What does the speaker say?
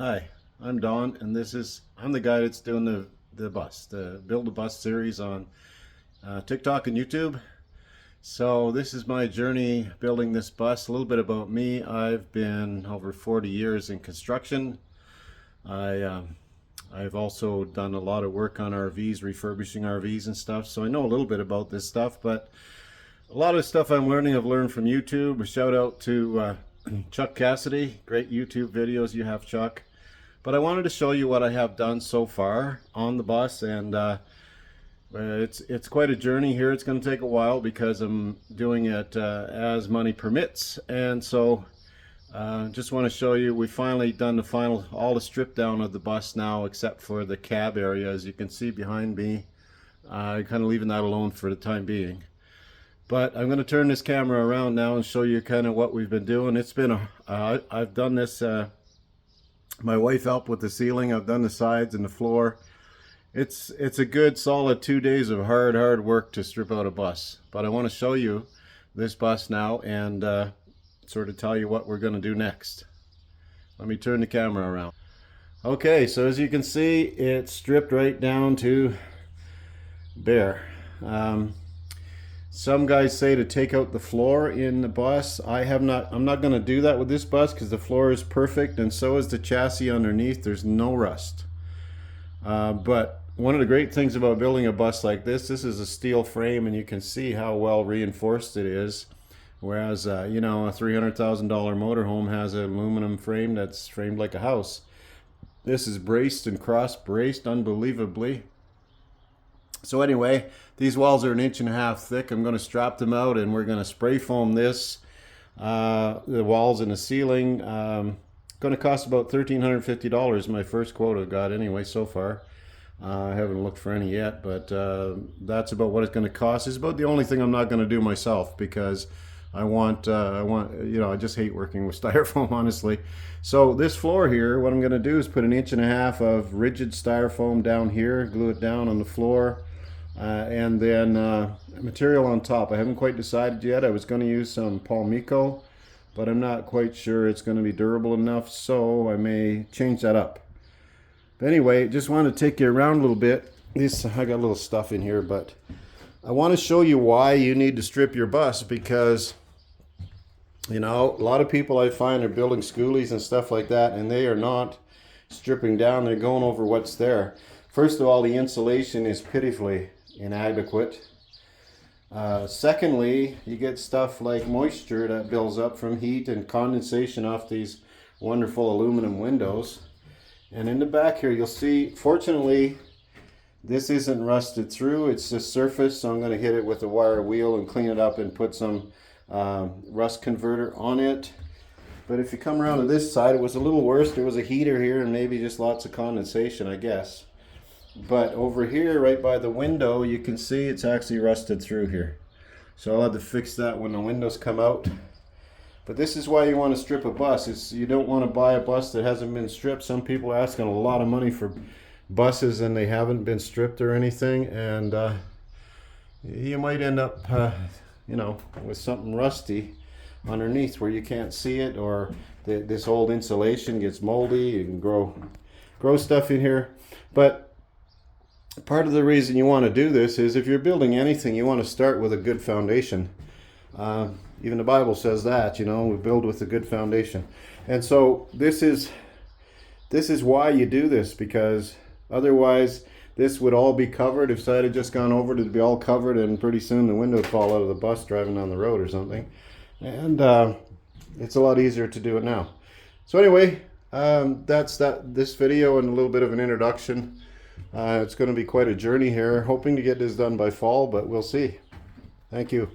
Hi, I'm Don, and I'm the guy that's doing the Build a Bus series on TikTok and YouTube. So this is my journey building this bus. A little bit about me. I've been over 40 years in construction. I've also done a lot of work on RVs, refurbishing RVs and stuff. So I know a little bit about this stuff, but a lot of stuff I've learned from YouTube. A shout out to Chuck Cassidy. Great YouTube videos you have, Chuck. But I wanted to show you what I have done so far on the bus, and it's quite a journey here. It's going to take a while because I'm doing it as money permits, and so just want to show you we finally done all the strip down of the bus now, except for the cab area, as you can see behind me. Kind of leaving that alone for the time being. But I'm going to turn this camera around now and show you kind of what we've been doing. It's been I've done this. My wife helped with the ceiling. I've done the sides and the floor. It's a good solid 2 days of hard work to strip out a bus. But I want to show you this bus now and sort of tell you what we're going to do next. Let me turn the camera around. Okay, so as you can see, it's stripped right down to bare. Some guys say to take out the floor in the bus. I'm not going to do that with this bus because the floor is perfect and so is the chassis underneath. There's no rust. But one of the great things about building a bus like this is a steel frame, and you can see how well reinforced it is. Whereas, you know, a $300,000 motorhome has an aluminum frame that's framed like a house. This is braced and cross-braced unbelievably. So anyway, these walls are 1.5 inches thick. I'm going to strap them out and we're going to spray foam this. The walls and the ceiling. Going to cost about $1,350. My first quote I got anyway so far. I haven't looked for any yet, but that's about what it's going to cost. It's about the only thing I'm not going to do myself because I want, you know, I just hate working with styrofoam, honestly. So this floor here, what I'm going to do is put 1.5 inches of rigid styrofoam down here, glue it down on the floor. And then material on top. I haven't quite decided yet. I was going to use some Palmico, but I'm not quite sure it's going to be durable enough, so I may change that up. But anyway, just wanted to take you around a little bit. I got a little stuff in here, but I want to show you why you need to strip your bus, because you know, a lot of people I find are building schoolies and stuff like that, and they are not stripping down. They're going over what's there. First of all, the insulation is pitifully inadequate. Secondly, you get stuff like moisture that builds up from heat and condensation off these wonderful aluminum windows. And in the back here, you'll see, fortunately, this isn't rusted through. It's just surface, so I'm going to hit it with a wire wheel and clean it up and put some rust converter on it. But if you come around to this side, it was a little worse. There was a heater here and maybe just lots of condensation, I guess. But over here, right by the window, you can see it's actually rusted through here. So I'll have to fix that when the windows come out. But this is why you want to strip a bus. You don't want to buy a bus that hasn't been stripped. Some people are asking a lot of money for buses and they haven't been stripped or anything. And you might end up, you know, with something rusty underneath where you can't see it, or this old insulation gets moldy and grow stuff in here. But part of the reason you want to do this is if you're building anything, you want to start with a good foundation. Even the Bible says that, you know, we build with a good foundation. And so this is why you do this, because otherwise this would all be covered. If I had just gone over it, it'd be all covered, and pretty soon the window would fall out of the bus driving down the road or something. And it's a lot easier to do it now. So anyway, that's this video and a little bit of an introduction. It's going to be quite a journey here. Hoping to get this done by fall, but we'll see. Thank you.